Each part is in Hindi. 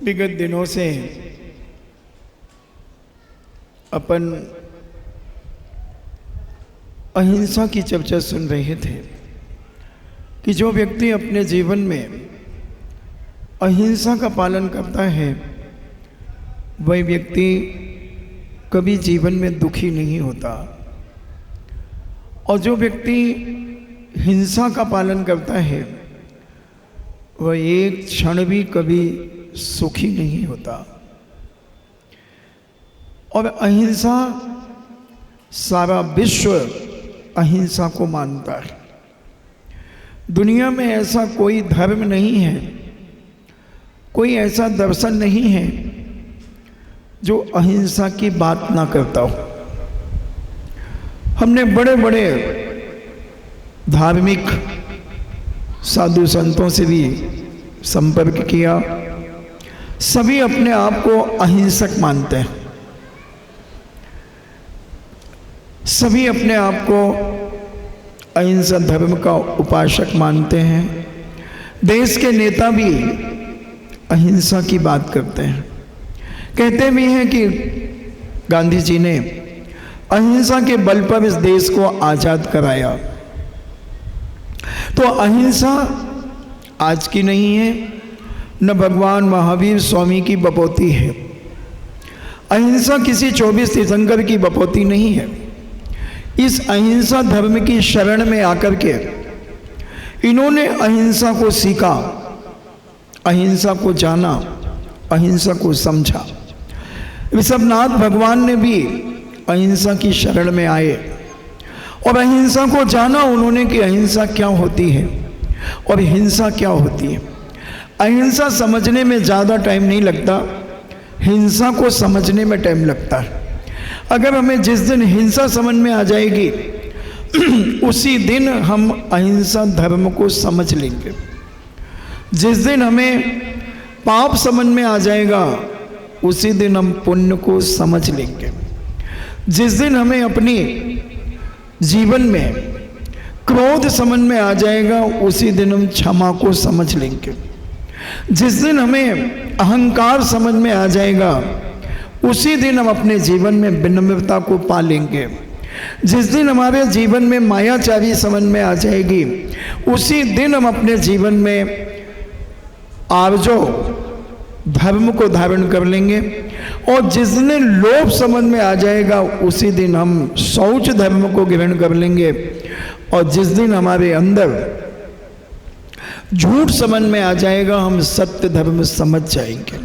विगत दिनों से अपन अहिंसा की चर्चा सुन रहे थे कि जो व्यक्ति अपने जीवन में अहिंसा का पालन करता है वह व्यक्ति कभी जीवन में दुखी नहीं होता, और जो व्यक्ति हिंसा का पालन करता है वह एक क्षण भी कभी सुखी नहीं होता। और अहिंसा, सारा विश्व अहिंसा को मानता है। दुनिया में ऐसा कोई धर्म नहीं है, कोई ऐसा दर्शन नहीं है जो अहिंसा की बात ना करता हो। हमने बड़े बड़े धार्मिक साधु संतों से भी संपर्क किया, सभी अपने आप को अहिंसक मानते हैं, सभी अपने आप को अहिंसा धर्म का उपासक मानते हैं। देश के नेता भी अहिंसा की बात करते हैं, कहते भी हैं कि गांधी जी ने अहिंसा के बल पर इस देश को आजाद कराया। तो अहिंसा आज की नहीं है, न भगवान महावीर स्वामी की बपौती है। अहिंसा किसी 24 तीर्थंकर की बपौती नहीं है। इस अहिंसा धर्म की शरण में आकर के इन्होंने अहिंसा को सीखा, अहिंसा को जाना, अहिंसा को समझा। ऋषभनाथ भगवान ने भी अहिंसा की शरण में आए और अहिंसा को जाना उन्होंने कि अहिंसा क्या होती है और हिंसा क्या होती है। अहिंसा समझने में ज़्यादा टाइम नहीं लगता, हिंसा को समझने में टाइम लगता है। अगर हमें जिस दिन हिंसा समझ में आ जाएगी उसी दिन हम अहिंसा धर्म को समझ लेंगे। जिस दिन हमें पाप समझ में आ जाएगा उसी दिन हम पुण्य को समझ लेंगे। जिस दिन हमें अपनी जीवन में क्रोध समझ में आ जाएगा उसी दिन हम क्षमा को समझ लेंगे। जिस दिन हमें अहंकार समझ में आ जाएगा उसी दिन हम अपने जीवन में विनम्रता को पा लेंगे। जिस दिन हमारे जीवन में मायाचारी समझ में आ जाएगी उसी दिन हम अपने जीवन में आर्जो धर्म को धारण कर लेंगे। और जिस दिन लोभ समझ में आ जाएगा उसी दिन हम शौच धर्म को ग्रहण कर लेंगे। और जिस दिन हमारे अंदर झूठ समझ में आ जाएगा हम सत्य धर्म समझ जाएंगे।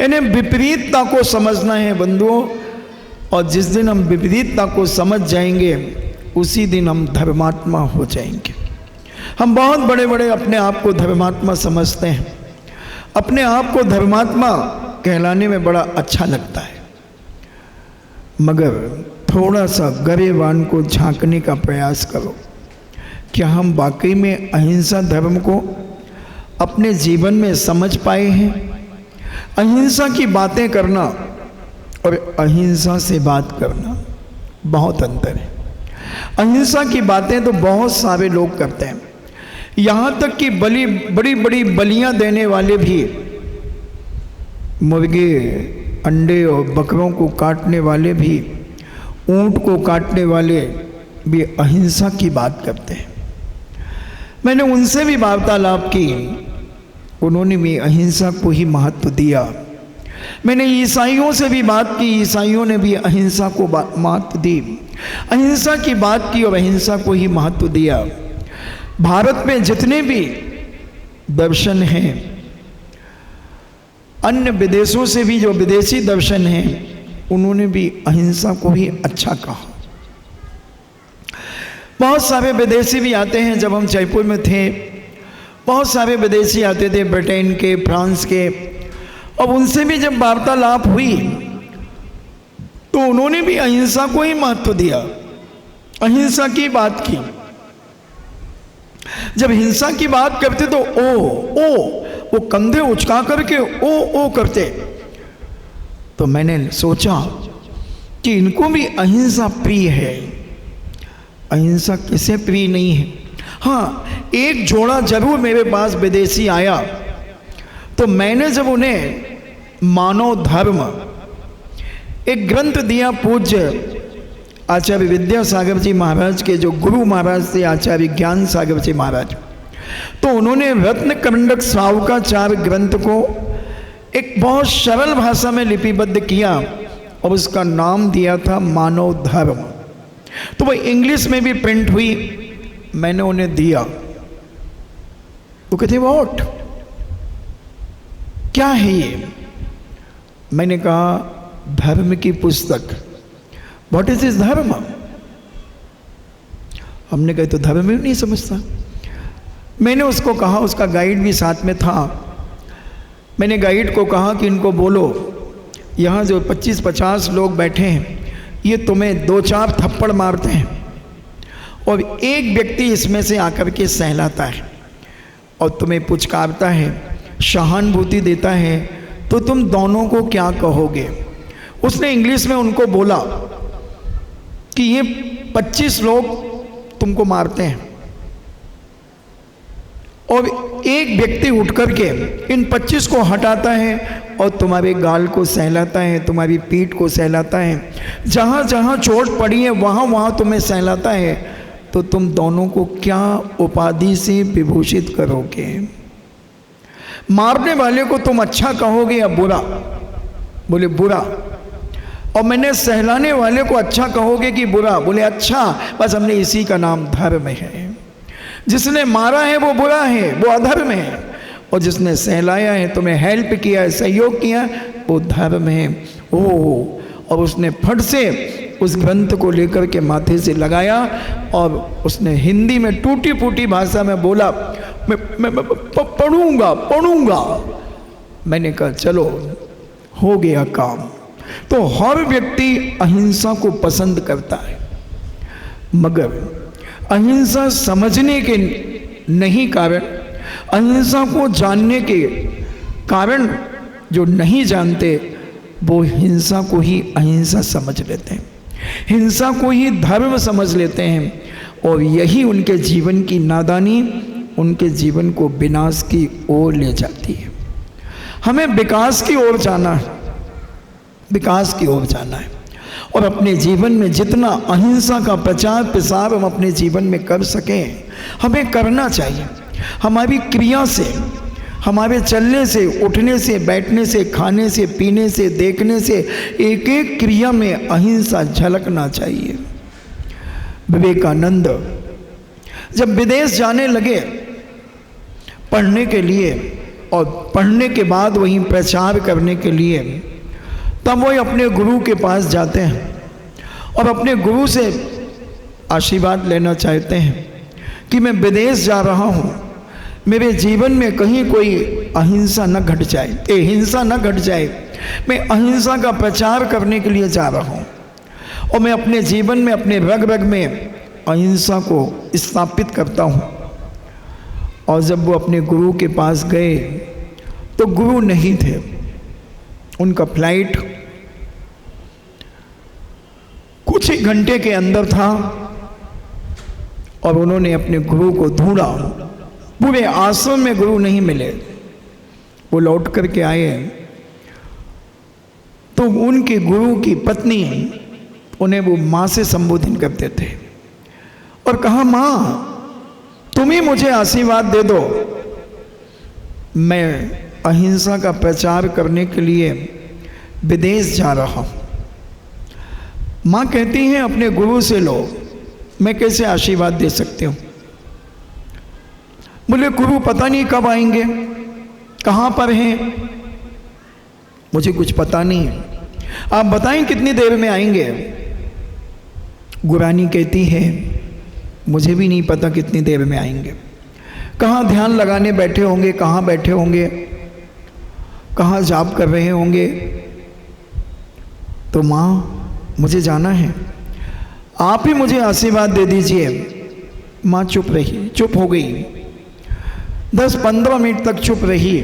यानी विपरीतता को समझना है बंधुओं, और जिस दिन हम विपरीतता को समझ जाएंगे उसी दिन हम धर्मात्मा हो जाएंगे। हम बहुत बड़े बड़े अपने आप को धर्मात्मा समझते हैं, अपने आप को धर्मात्मा कहलाने में बड़ा अच्छा लगता है, मगर थोड़ा सा गरेबान को झांकने का प्रयास करो। क्या हम वाकई में अहिंसा धर्म को अपने जीवन में समझ पाए हैं? अहिंसा की बातें करना और अहिंसा से बात करना बहुत अंतर है। अहिंसा की बातें तो बहुत सारे लोग करते हैं, यहाँ तक कि बड़ी बड़ी बलियाँ देने वाले भी, मुर्गे अंडे और बकरों को काटने वाले भी, ऊँट को काटने वाले भी अहिंसा की बात करते हैं। मैंने उनसे भी वार्तालाप की, उन्होंने भी अहिंसा को ही महत्व दिया। मैंने ईसाइयों से भी बात की, ईसाइयों ने भी अहिंसा को महत्व दी, अहिंसा की बात की और अहिंसा को ही महत्व दिया। भारत में जितने भी दर्शन हैं, अन्य विदेशों से भी जो विदेशी दर्शन हैं, उन्होंने भी अहिंसा को ही अच्छा कहा। बहुत सारे विदेशी भी आते हैं। जब हम जयपुर में थे बहुत सारे विदेशी आते थे, ब्रिटेन के, फ्रांस के, और उनसे भी जब वार्तालाप हुई तो उन्होंने भी अहिंसा को ही महत्व दिया, अहिंसा की बात की। जब हिंसा की बात करते तो ओ वो कंधे उचका करके ओ करते। तो मैंने सोचा कि इनको भी अहिंसा प्रिय है। अहिंसा किसे प्रिय नहीं है? हाँ, एक जोड़ा जरूर मेरे पास विदेशी आया तो मैंने जब उन्हें मानव धर्म, एक ग्रंथ दिया पूज्य आचार्य विद्यासागर जी महाराज के, जो गुरु महाराज थे आचार्य ज्ञान सागर जी महाराज। तो उन्होंने रत्न कंडक श्रावकाचार ग्रंथ को एक बहुत सरल भाषा में लिपिबद्ध किया और उसका नाम दिया था मानव धर्म। तो वो इंग्लिश में भी प्रिंट हुई, मैंने उन्हें दिया। वो कहते व्हाट, क्या है ये? मैंने कहा धर्म की पुस्तक। व्हाट इज दिस धर्म? हमने कहा तो धर्म भी नहीं समझता। मैंने उसको कहा, उसका गाइड भी साथ में था, मैंने गाइड को कहा कि इनको बोलो यहाँ जो 25-50 लोग बैठे हैं ये तुम्हें 2-4 थप्पड़ मारते हैं और एक व्यक्ति इसमें से आकर के सहलाता है और तुम्हें पुचकारता है, सहानुभूति देता है, तो तुम दोनों को क्या कहोगे? उसने इंग्लिश में उनको बोला कि ये 25 लोग तुमको मारते हैं और एक व्यक्ति उठ करके इन 25 को हटाता है और तुम्हारे गाल को सहलाता है, तुम्हारी पीठ को सहलाता है, जहाँ जहाँ चोट पड़ी है वहाँ वहाँ तुम्हें सहलाता है, तो तुम दोनों को क्या उपाधि से विभूषित करोगे? मारने वाले को तुम अच्छा कहोगे या बुरा? बोले बुरा। और मैंने सहलाने वाले को अच्छा कहोगे कि बुरा? बोले अच्छा। बस हमने इसी का नाम धर्म है। जिसने मारा है वो बुरा है, वो अधर्म है, और जिसने सहलाया है, तुम्हें हेल्प किया है, सहयोग किया, वो धर्म है। ओह! और उसने फट से उस ग्रंथ को लेकर के माथे से लगाया और उसने हिंदी में टूटी फूटी भाषा में बोला, मैं पढ़ूंगा। मैंने कहा चलो हो गया काम। तो हर व्यक्ति अहिंसा को पसंद करता है, मगर अहिंसा समझने के नहीं कारण, अहिंसा को जानने के कारण जो नहीं जानते वो हिंसा को ही अहिंसा समझ लेते हैं, हिंसा को ही धर्म समझ लेते हैं, और यही उनके जीवन की नादानी उनके जीवन को विनाश की ओर ले जाती है। हमें विकास की ओर जाना है, विकास की ओर जाना है, और अपने जीवन में जितना अहिंसा का प्रचार प्रसार हम अपने जीवन में कर सकें हमें करना चाहिए। हमारी क्रिया से, हमारे चलने से, उठने से, बैठने से, खाने से, पीने से, देखने से, एक एक क्रिया में अहिंसा झलकना चाहिए। विवेकानंद जब विदेश जाने लगे पढ़ने के लिए और पढ़ने के बाद वहीं प्रचार करने के लिए, तब वो अपने गुरु के पास जाते हैं और अपने गुरु से आशीर्वाद लेना चाहते हैं कि मैं विदेश जा रहा हूँ, मेरे जीवन में कहीं कोई अहिंसा न घट जाए, हिंसा न घट जाए। मैं अहिंसा का प्रचार करने के लिए जा रहा हूँ और मैं अपने जीवन में, अपने रग रग में अहिंसा को स्थापित करता हूँ। और जब वो अपने गुरु के पास गए तो गुरु नहीं थे, उनका फ्लाइट कुछ ही घंटे के अंदर था और उन्होंने अपने गुरु को ढूंढा, पूरे आश्रम में गुरु नहीं मिले। वो लौट करके आए तो उनके गुरु की पत्नी उन्हें वो माँ से संबोधित करते थे और कहा, माँ तुम ही मुझे आशीर्वाद दे दो, मैं अहिंसा का प्रचार करने के लिए विदेश जा रहा हूँ। माँ कहती हैं अपने गुरु से लो, मैं कैसे आशीर्वाद दे सकती हूँ? बोले गुरु पता नहीं कब आएंगे, कहाँ पर हैं, मुझे कुछ पता नहीं है, आप बताएं कितनी देर में आएंगे। गुरानी कहती है मुझे भी नहीं पता कितनी देर में आएंगे, कहाँ ध्यान लगाने बैठे होंगे, कहाँ बैठे होंगे, कहाँ जाप कर रहे होंगे। तो माँ मुझे जाना है, आप ही मुझे आशीर्वाद दे दीजिए। माँ चुप रही, चुप हो गई, 10-15 मिनट तक चुप रही।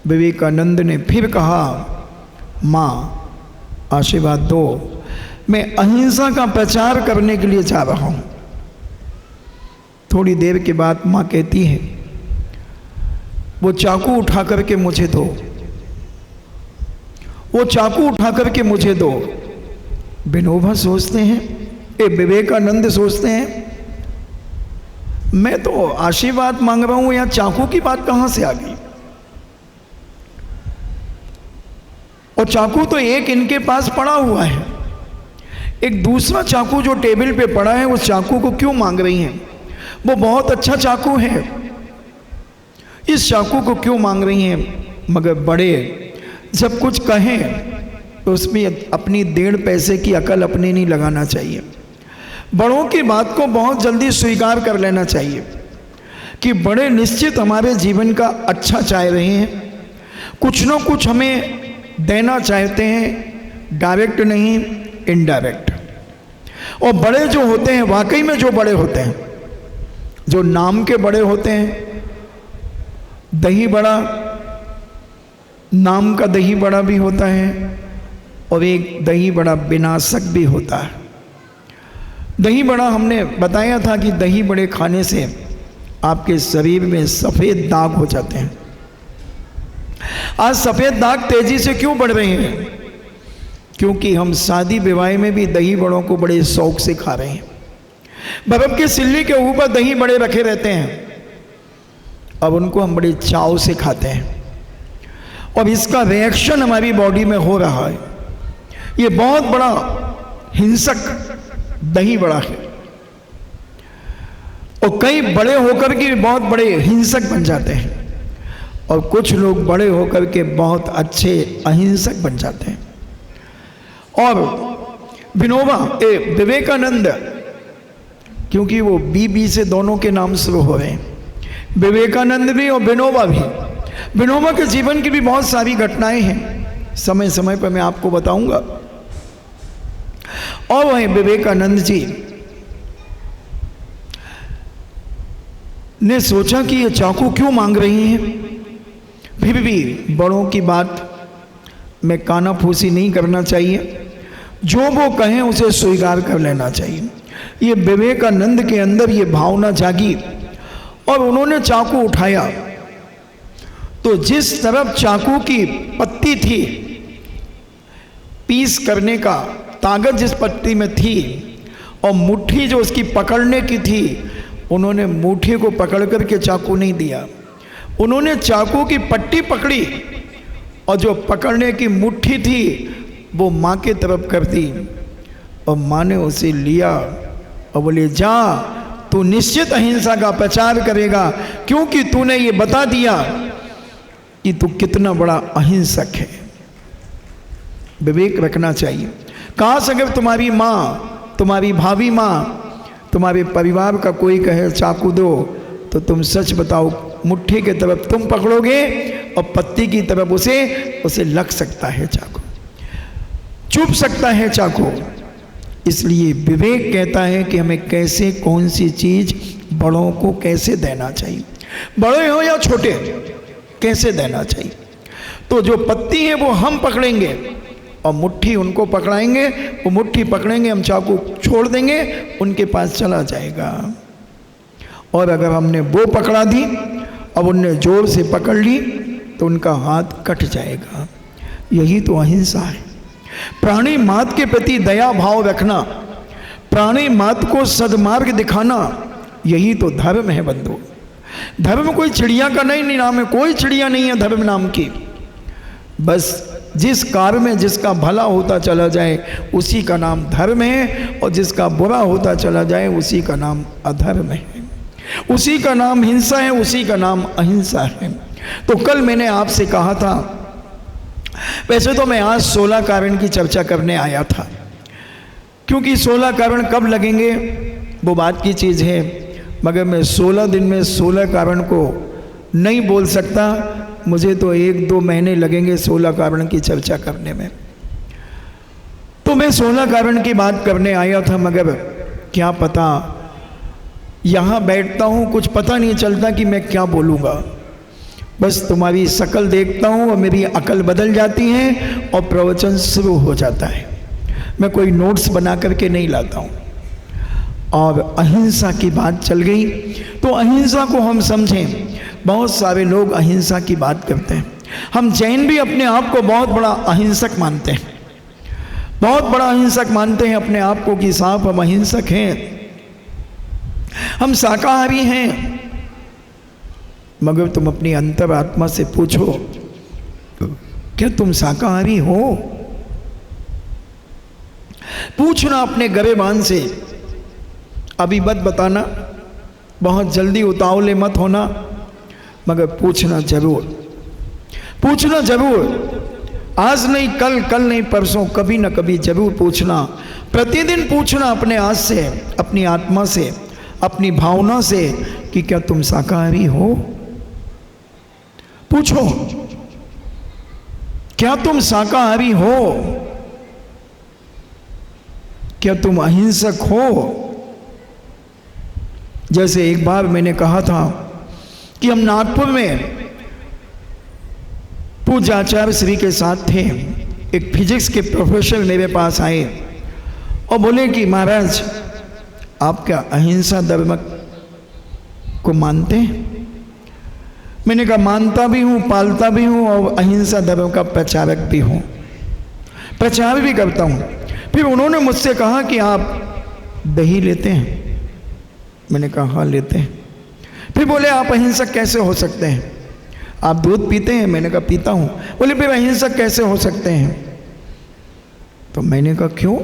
विवेकानंद ने फिर कहा, माँ आशीर्वाद दो, मैं अहिंसा का प्रचार करने के लिए जा रहा हूँ। थोड़ी देर के बाद माँ कहती है, वो चाकू उठा करके मुझे दो। वो चाकू उठा करके मुझे दो। विनोबा सोचते हैं, विवेकानंद सोचते हैं, मैं तो आशीर्वाद मांग रहा हूं, यहां चाकू की बात कहां से आ गई? और चाकू तो एक इनके पास पड़ा हुआ है, एक दूसरा चाकू जो टेबल पे पड़ा है उस चाकू को क्यों मांग रही हैं? वो बहुत अच्छा चाकू है, इस चाकू को क्यों मांग रही हैं? मगर बड़े जब कुछ कहें तो उसमें अपनी 1.5 पैसे की अकल अपने नहीं लगाना चाहिए। बड़ों की बात को बहुत जल्दी स्वीकार कर लेना चाहिए कि बड़े निश्चित हमारे जीवन का अच्छा चाह रहे हैं, कुछ ना कुछ हमें देना चाहते हैं, डायरेक्ट नहीं इनडायरेक्ट। और बड़े जो होते हैं, वाकई में जो बड़े होते हैं, जो नाम के बड़े होते हैं, दही बड़ा, नाम का दही बड़ा भी होता है और एक दही बड़ा विनाशक भी होता है। दही बड़ा हमने बताया था कि दही बड़े खाने से आपके शरीर में सफ़ेद दाग हो जाते हैं। आज सफ़ेद दाग तेजी से क्यों बढ़ रहे हैं? क्योंकि हम शादी विवाह में भी दही बड़ों को बड़े शौक से खा रहे हैं। बर्फ के सिल्ली के ऊपर दही बड़े रखे रहते हैं, अब उनको हम बड़े चाव से खाते हैं और इसका रिएक्शन हमारी बॉडी में हो रहा है। ये बहुत बड़ा हिंसक दही बड़ा है और कई बड़े होकर के बहुत बड़े हिंसक बन जाते हैं और कुछ लोग बड़े होकर के बहुत अच्छे अहिंसक बन जाते हैं। और विनोबा विवेकानंद, क्योंकि वो बी से दोनों के नाम शुरू हो रहे हैं, विवेकानंद भी और विनोबा भी। विनोबा के जीवन की भी बहुत सारी घटनाएं हैं, समय समय पर मैं आपको बताऊंगा। और वह विवेकानंद जी ने सोचा कि ये चाकू क्यों मांग रही हैं, फिर भी बड़ों की बात में कानाफूसी नहीं करना चाहिए, जो वो कहें उसे स्वीकार कर लेना चाहिए। ये विवेकानंद के अंदर ये भावना जागी और उन्होंने चाकू उठाया तो जिस तरफ चाकू की पत्ती थी, पीस करने का ताकत जिस पत्ती में थी और मुट्ठी जो उसकी पकड़ने की थी, उन्होंने मुट्ठी को पकड़ करके चाकू नहीं दिया, उन्होंने चाकू की पट्टी पकड़ी और जो पकड़ने की मुट्ठी थी वो माँ की तरफ कर दी और माँ ने उसे लिया और बोले, जा तू निश्चित अहिंसा का प्रचार करेगा, क्योंकि तूने ये बता दिया कि तू कितना बड़ा अहिंसक है। विवेक रखना चाहिए। काश अगर तुम्हारी माँ, तुम्हारी भाभी माँ, तुम्हारे परिवार का कोई कहे चाकू दो, तो तुम सच बताओ, मुट्ठी की तरफ तुम पकड़ोगे और पत्ती की तरफ उसे लग सकता है चाकू, चुभ सकता है चाकू। इसलिए विवेक कहता है कि हमें कैसे, कौन सी चीज बड़ों को कैसे देना चाहिए, बड़े हो या छोटे, कैसे देना चाहिए। तो जो पत्ती है वो हम पकड़ेंगे और मुट्ठी उनको पकड़ाएंगे, वो मुट्ठी पकड़ेंगे, हम चाकू छोड़ देंगे, उनके पास चला जाएगा। और अगर हमने वो पकड़ा दी, अब उनने जोर से पकड़ ली, तो उनका हाथ कट जाएगा। यही तो अहिंसा है। प्राणी मात के प्रति दया भाव रखना, प्राणी मात को सद्मार्ग दिखाना, यही तो धर्म है बंधु। धर्म कोई चिड़िया का नहीं नाम है, कोई चिड़िया नहीं है धर्म नाम की। बस जिस कार्य में जिसका भला होता चला जाए उसी का नाम धर्म है, और जिसका बुरा होता चला जाए उसी का नाम अधर्म है, उसी का नाम हिंसा है, उसी का नाम अहिंसा है। तो कल मैंने आपसे कहा था, वैसे तो मैं आज 16 कारण की चर्चा करने आया था, क्योंकि 16 कारण कब लगेंगे वो बात की चीज़ है, मगर मैं 16 दिन में 16 कारण को नहीं बोल सकता। मुझे तो 1-2 महीने लगेंगे 16 कारण की चर्चा करने में। तो मैं 16 कारण की बात करने आया था, मगर क्या पता, यहाँ बैठता हूँ कुछ पता नहीं चलता कि मैं क्या बोलूँगा। बस तुम्हारी शक्ल देखता हूँ और मेरी अकल बदल जाती है और प्रवचन शुरू हो जाता है। मैं कोई नोट्स बना करके नहीं लाता हूँ। और अहिंसा की बात चल गई, तो अहिंसा को हम समझें। बहुत सारे लोग अहिंसा की बात करते हैं, हम जैन भी अपने आप को बहुत बड़ा अहिंसक मानते हैं, बहुत बड़ा अहिंसक मानते हैं अपने आप को कि साहब हम अहिंसक हैं, हम शाकाहारी हैं। मगर तुम अपनी अंतरात्मा से पूछो, क्या तुम शाकाहारी हो? पूछना अपने गरेबान से, अभी मत बताना, बहुत जल्दी उतावले मत होना, मगर पूछना जरूर, पूछना जरूर। आज नहीं कल, कल नहीं परसों, कभी ना कभी जरूर पूछना। प्रतिदिन पूछना अपने आज से, अपनी आत्मा से, अपनी भावना से कि क्या तुम शाकाहारी हो? पूछो, क्या तुम शाकाहारी हो? क्या तुम अहिंसक हो? जैसे एक बार मैंने कहा था कि हम नागपुर में पूज्य आचार्य श्री के साथ थे। एक फिजिक्स के प्रोफेसर मेरे पास आए और बोले कि महाराज आप क्या अहिंसा धर्म को मानते हैं? मैंने कहा मानता भी हूँ, पालता भी हूँ और अहिंसा धर्म का प्रचारक भी हूँ, प्रचार भी करता हूँ। फिर उन्होंने मुझसे कहा कि आप दही लेते हैं? मैंने कहा हाँ लेते हैं। फिर बोले आप अहिंसक कैसे हो सकते हैं? आप दूध पीते हैं? मैंने कहा पीता हूँ। बोले फिर अहिंसक कैसे हो सकते हैं? तो मैंने कहा क्यों?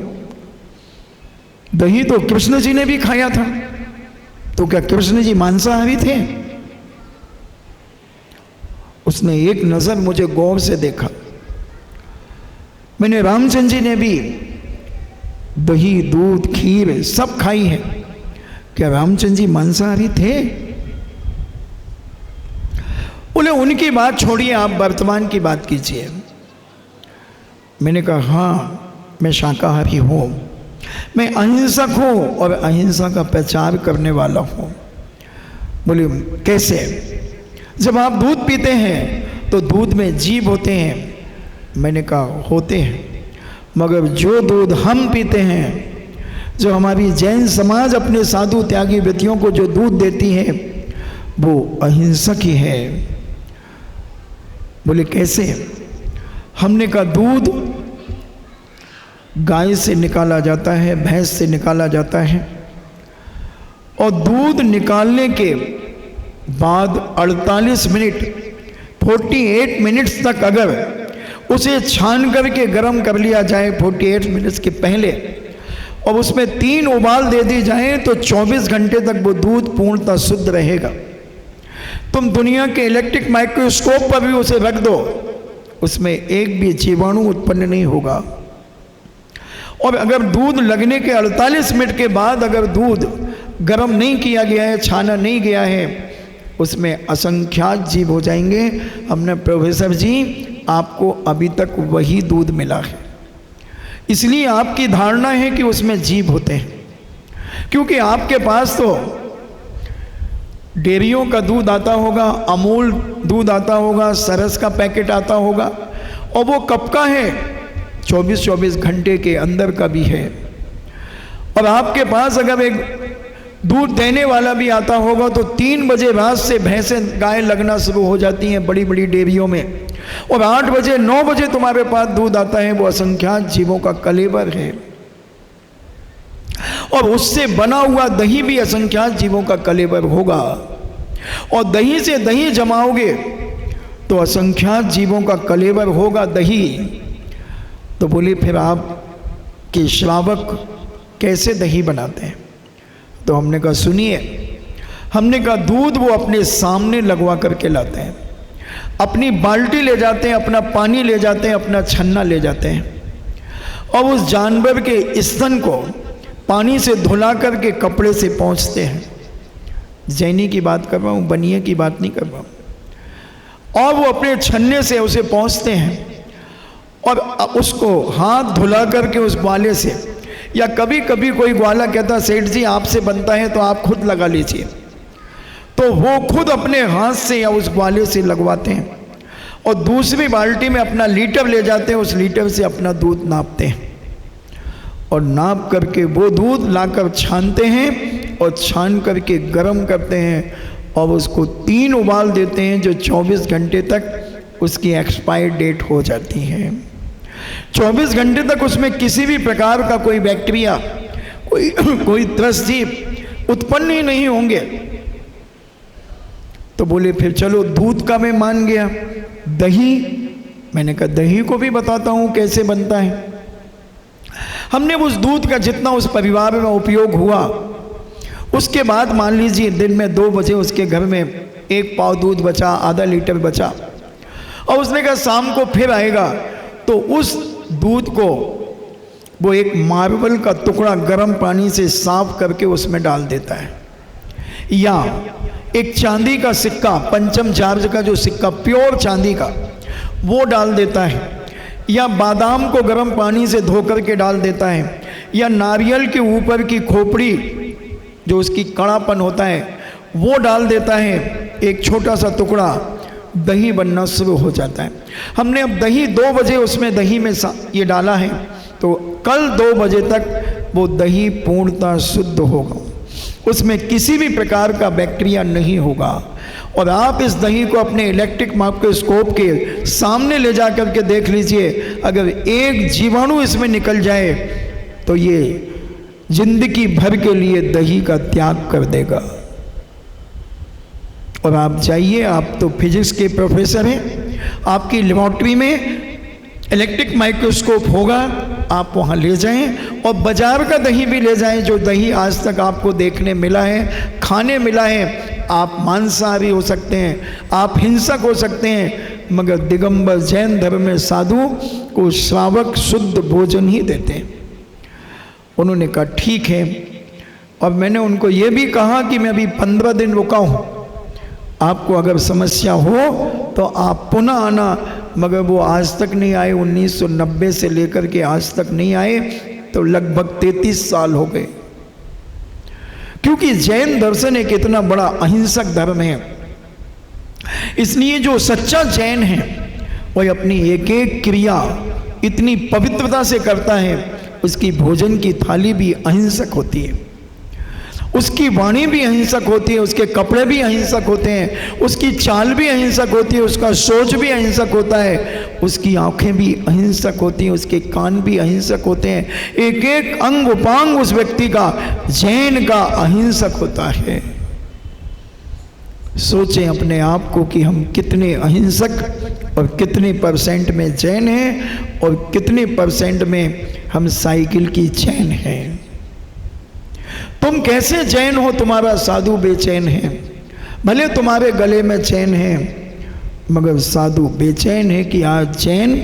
दही तो कृष्ण जी ने भी खाया था, तो क्या कृष्ण जी मांसाहारी थे? उसने एक नजर मुझे गौर से देखा। मैंने रामचंद्र जी ने भी दही दूध खीर सब खाई है, क्या रामचंद्र जी मांसाहारी थे? बोले उनकी बात छोड़िए, आप वर्तमान की बात कीजिए। मैंने कहा हाँ मैं शाकाहारी हूँ, मैं अहिंसक हूँ और अहिंसा का प्रचार करने वाला हूँ। बोले कैसे? जब आप दूध पीते हैं तो दूध में जीव होते हैं। मैंने कहा होते हैं, मगर जो दूध हम पीते हैं, जो हमारी जैन समाज अपने साधु त्यागी व्यक्तियों को जो दूध देती है, वो अहिंसक ही है। बोले कैसे? हमने कहा दूध गाय से निकाला जाता है, भैंस से निकाला जाता है, और दूध निकालने के बाद 48 मिनट 48 मिनट्स तक अगर उसे छान करके गर्म कर लिया जाए 48 मिनट्स के पहले, और उसमें 3 उबाल दे दी जाए तो 24 घंटे तक वो दूध पूर्णतः शुद्ध रहेगा। तुम दुनिया के इलेक्ट्रिक माइक्रोस्कोप पर भी उसे रख दो, उसमें एक भी जीवाणु उत्पन्न नहीं होगा। और अगर दूध लगने के 48 मिनट के बाद अगर दूध गर्म नहीं किया गया है, छाना नहीं गया है, उसमें असंख्यात जीव हो जाएंगे। हमने प्रोफेसर जी आपको अभी तक वही दूध मिला है, इसलिए आपकी धारणा है कि उसमें जीव होते हैं, क्योंकि आपके पास तो डेयरियों का दूध आता होगा, अमूल दूध आता होगा, सरस का पैकेट आता होगा, और वो कब का है? 24-24 घंटे के अंदर का भी है। और आपके पास अगर एक दूध देने वाला भी आता होगा तो 3 बजे रात से भैंसें गाय लगना शुरू हो जाती हैं बड़ी बड़ी डेयरियों में, और 8 बजे 9 बजे तुम्हारे पास दूध आता है। वो असंख्यात जीवों का कलेवर है, और उससे बना हुआ दही भी असंख्यात जीवों का कलेवर होगा। और दही से दही जमाओगे तो असंख्यात जीवों का कलेवर होगा दही। तो बोले फिर आप के श्रावक कैसे दही बनाते हैं? तो हमने कहा सुनिए, हमने कहा दूध वो अपने सामने लगवा करके लाते हैं, अपनी बाल्टी ले जाते हैं, अपना पानी ले जाते हैं, अपना छन्ना ले जाते हैं, और उस जानवर के स्तन को पानी से धुला करके कपड़े से पोंछते हैं। जैनी की बात कर रहा हूँ, बनिए की बात नहीं कर रहा हूँ। और वो अपने छन्ने से उसे पोंछते हैं और उसको हाथ धुला करके उस ग्वाले से, या कभी कभी कोई ग्वाला कहता सेठ जी आपसे बनता है तो आप खुद लगा लीजिए, तो वो खुद अपने हाथ से या उस ग्वाले से लगवाते हैं, और दूसरी बाल्टी में अपना लीटर ले जाते हैं, उस लीटर से अपना दूध नापते हैं, और नाप करके वो दूध लाकर छानते हैं, और छान करके गर्म करते हैं, और उसको 3 उबाल देते हैं, जो 24 घंटे तक उसकी एक्सपायर डेट हो जाती है। 24 घंटे तक उसमें किसी भी प्रकार का कोई बैक्टीरिया, कोई त्रस्त उत्पन्न ही नहीं होंगे। तो बोले फिर चलो दूध का मैं मान गया। दही, मैंने कहा दही को भी बताता हूँ कैसे बनता है। हमने उस दूध का जितना उस परिवार में उपयोग हुआ, उसके बाद मान लीजिए दिन में 2 बजे उसके घर में 1 पाव दूध बचा, आधा लीटर बचा, और उसने कहा शाम को फिर आएगा, तो उस दूध को वो एक मार्बल का टुकड़ा गर्म पानी से साफ करके उसमें डाल देता है, या एक चांदी का सिक्का, पंचम चार्ज का जो सिक्का प्योर चांदी का, वो डाल देता है, या बादाम को गर्म पानी से धो करके डाल देता है, या नारियल के ऊपर की खोपड़ी जो उसकी कड़ापन होता है वो डाल देता है, एक छोटा सा टुकड़ा, दही बनना शुरू हो जाता है। हमने अब दही 2 बजे उसमें दही में ये डाला है, तो कल 2 बजे तक वो दही पूर्णतः शुद्ध होगा, उसमें किसी भी प्रकार का बैक्टीरिया नहीं होगा। और आप इस दही को अपने इलेक्ट्रिक माइक्रोस्कोप के सामने ले जा करके देख लीजिए, अगर एक जीवाणु इसमें निकल जाए तो ये जिंदगी भर के लिए दही का त्याग कर देगा। और आप जाइए, आप तो फिजिक्स के प्रोफेसर हैं, आपकी लेबोरेटरी में इलेक्ट्रिक माइक्रोस्कोप होगा, आप वहाँ ले जाएं और बाजार का दही भी ले जाएं, जो दही आज तक आपको देखने मिला है, खाने मिला है। आप मांसाहारी हो सकते हैं, आप हिंसक हो सकते हैं, मगर दिगंबर जैन धर्म में साधु को श्रावक शुद्ध भोजन ही देते हैं। उन्होंने कहा ठीक है, और मैंने उनको ये भी कहा कि मैं अभी 15 दिन रुका हूँ, आपको अगर समस्या हो तो आप पुनः आना, मगर वो आज तक नहीं आए। 1990 से लेकर के आज तक नहीं आए, तो लगभग 33 साल हो गए। क्योंकि जैन दर्शन एक इतना बड़ा अहिंसक धर्म है, इसलिए जो सच्चा जैन है वह अपनी एक एक क्रिया इतनी पवित्रता से करता है। उसकी भोजन की थाली भी अहिंसक होती है, उसकी वाणी भी अहिंसक होती है, उसके कपड़े भी अहिंसक होते हैं, उसकी चाल भी अहिंसक होती है, उसका सोच भी अहिंसक होता है, उसकी आंखें भी अहिंसक होती हैं, उसके कान भी अहिंसक होते हैं। एक एक अंग उपांग उस व्यक्ति का, जैन का अहिंसक होता है। सोचें अपने आप को कि हम कितने अहिंसक और कितने % में जैन हैं और कितने % में हम साइकिल की चैन हैं। तुम कैसे जैन हो? तुम्हारा साधु बेचैन है, भले तुम्हारे गले में चैन है, मगर साधु बेचैन है कि आज जैन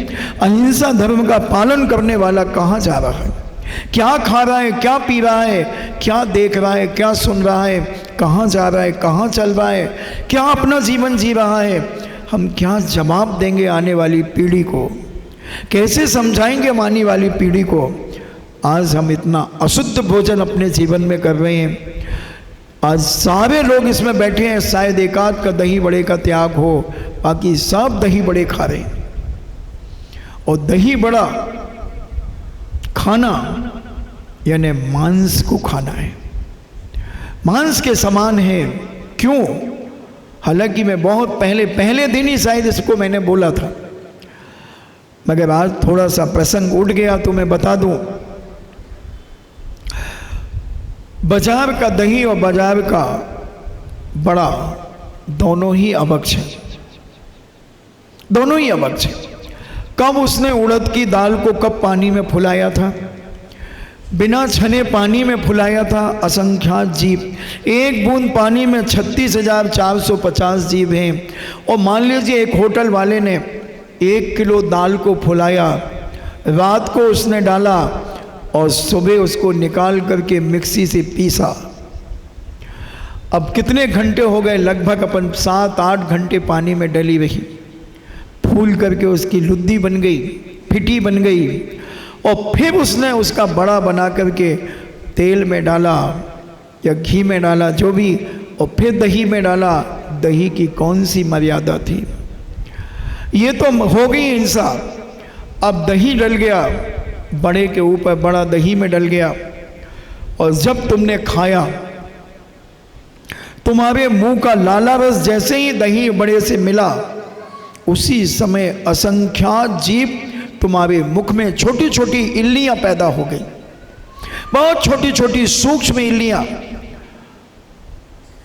अहिंसा धर्म का पालन करने वाला कहाँ जा रहा है, क्या खा रहा है, क्या पी रहा है, क्या देख रहा है, क्या सुन रहा है, कहाँ जा रहा है, कहाँ चल रहा है, क्या अपना जीवन जी रहा है। हम क्या जवाब देंगे आने वाली पीढ़ी को, कैसे समझाएंगे आने वाली पीढ़ी को? आज हम इतना अशुद्ध भोजन अपने जीवन में कर रहे हैं। आज सारे लोग इसमें बैठे हैं, शायद एकाध का दही बड़े का त्याग हो, बाकी सब दही बड़े खा रहे हैं। और दही बड़ा खाना यानी मांस को खाना है, मांस के समान है। क्यों? हालांकि मैं बहुत पहले दिन ही शायद इसको मैंने बोला था, मगर आज थोड़ा सा प्रसंग उठ गया तो मैं बता दूं। बाजार का दही और बाजार का बड़ा दोनों ही अभक्ष है, दोनों ही अभक्ष है। कब उसने उड़द की दाल को कब पानी में फुलाया था, बिना छने पानी में फुलाया था, असंख्यात जीव। एक बूंद पानी में 36,450 जीव हैं। और मान लीजिए एक होटल वाले ने 1 किलो दाल को फुलाया, रात को उसने डाला और सुबह उसको निकाल करके मिक्सी से पीसा। अब कितने घंटे हो गए? लगभग अपन 7-8 घंटे पानी में डली रही, फूल करके उसकी लुद्दी बन गई, फिटी बन गई। और फिर उसने उसका बड़ा बना करके तेल में डाला या घी में डाला, जो भी, और फिर दही में डाला। दही की कौन सी मर्यादा थी? ये तो हो गई हिंसा। अब दही डल गया, बड़े के ऊपर बड़ा दही में डल गया, और जब तुमने खाया, तुम्हारे मुंह का लाला रस जैसे ही दही बड़े से मिला, उसी समय असंख्यात जीव तुम्हारे मुख में छोटी छोटी इल्लियां पैदा हो गई, बहुत छोटी छोटी सूक्ष्म इल्लियां,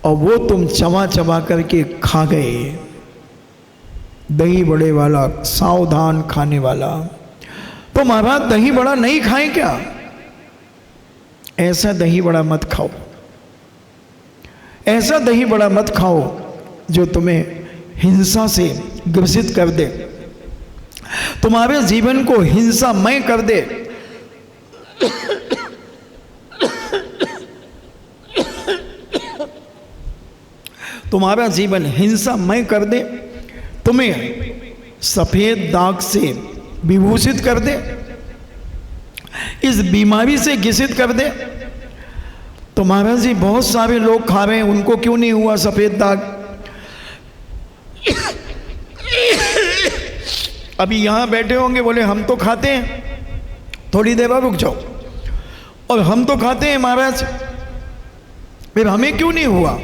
और वो तुम चबा चबा करके खा गए। दही बड़े वाला, सावधान खाने वाला। तो महाराज दही बड़ा नहीं खाएं क्या? ऐसा दही बड़ा मत खाओ, ऐसा दही बड़ा मत खाओ जो तुम्हें हिंसा से ग्रसित कर दे, तुम्हारे जीवन को हिंसामय कर दे। तुम्हारा जीवन हिंसामय कर दे, तुम्हें सफेद दाग से विभूषित कर दे, इस बीमारी से ग्रसित कर दे। तो महाराज जी बहुत सारे लोग खा रहे हैं, उनको क्यों नहीं हुआ सफेद दाग? अभी यहां बैठे होंगे, बोले हम तो खाते हैं, थोड़ी देर बाद रुक जाओ, और हम तो खाते हैं महाराज, फिर हमें क्यों नहीं हुआ?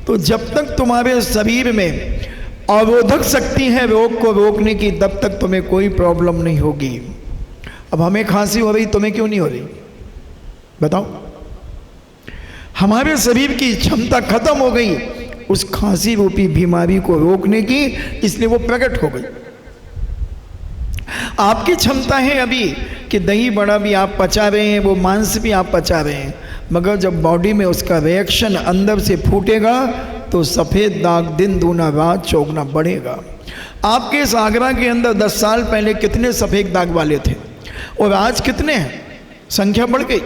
तो जब तक तुम्हारे शरीर में अवरोधक शक्ति है रोग को रोकने की, तब तक तुम्हें कोई प्रॉब्लम नहीं होगी। अब हमें खांसी हो रही, तुम्हें क्यों नहीं हो रही बताओ? हमारे शरीर की क्षमता खत्म हो गई उस खांसी रूपी बीमारी को रोकने की, इसलिए वो प्रकट हो गई। आपकी क्षमता है अभी कि दही बड़ा भी आप पचा रहे हैं, वो मांस भी आप पचा रहे हैं, मगर जब बॉडी में उसका रिएक्शन अंदर से फूटेगा तो सफ़ेद दाग दिन दूना रात चौगुना बढ़ेगा। आपके इस आगरा के अंदर 10 साल पहले कितने सफ़ेद दाग वाले थे और आज कितने हैं? संख्या बढ़ गई।